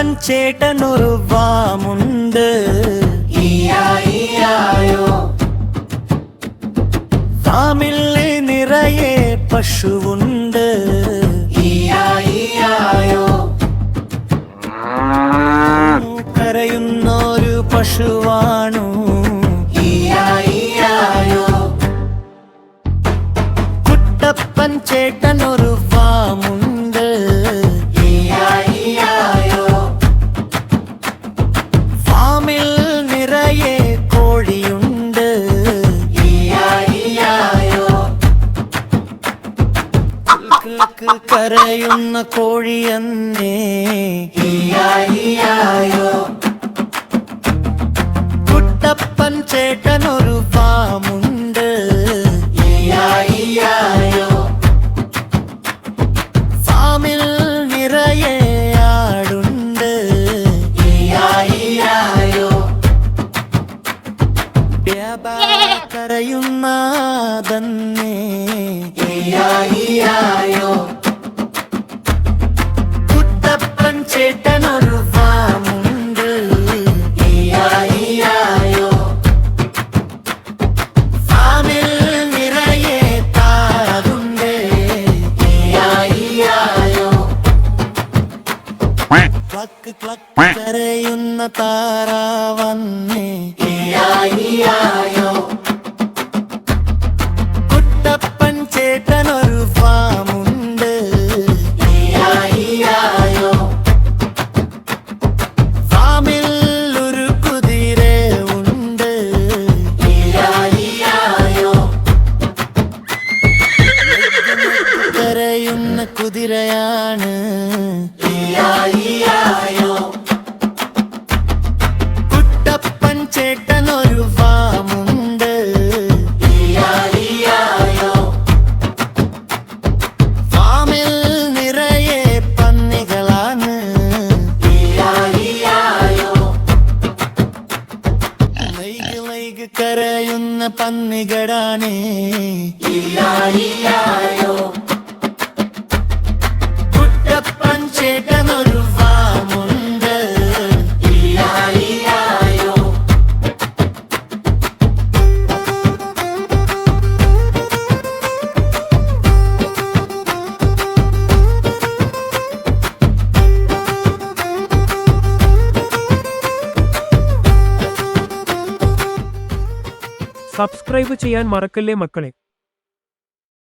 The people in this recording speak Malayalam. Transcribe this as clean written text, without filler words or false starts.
കുട്ടപ്പൻ ചേട്ടനൊരു വാമുണ്ട്. ഫാമിൽ നിറയെ പശുവുണ്ട്. കരയുന്നൊരു പശുവാണു കുട്ടപ്പൻ ചേട്ടനൊരു വാമുണ്ട്. ഫാമിൽ നിറയെ കോഴിയുണ്ട്. കരയുന്ന കോഴിയെന്നേ കുട്ടപ്പൻ ചേട്ടനൊരു ഫാമുണ്ട്. ഫാമിൽ നിറയെ ആടുണ്ട്. കരയുന്നതന്നേ കുട്ടപ്പൻ ചേട്ടനൊരു ഫാമുണ്ട്. ഫാമിൽ നിറയെ താറാവുണ്ട്. ക്ലക്ക് ക്ലക്ക് കരയുന്ന താറാവന്നേ കുട്ടപ്പൻ ചേട്ടനൊരു ഫാമുണ്ട്. ഫാമിൽ ഒരു കുതിര ഉണ്ട്. കരയുന്ന കുതിരയാണ് കുട്ടപ്പൻ ചേട്ടനൊരു ഫാമുണ്ട്. ഫാമിൽ നിറയെ പന്നികളാണ്. ലൈക് കരയുന്ന പന്നികളാണ് കുട്ടപ്പൻ ചേട്ടനൊരു ഫാമുണ്ട്. സബ്സ്ക്രൈബ് ചെയ്യാൻ മറക്കല്ലേ മക്കളെ.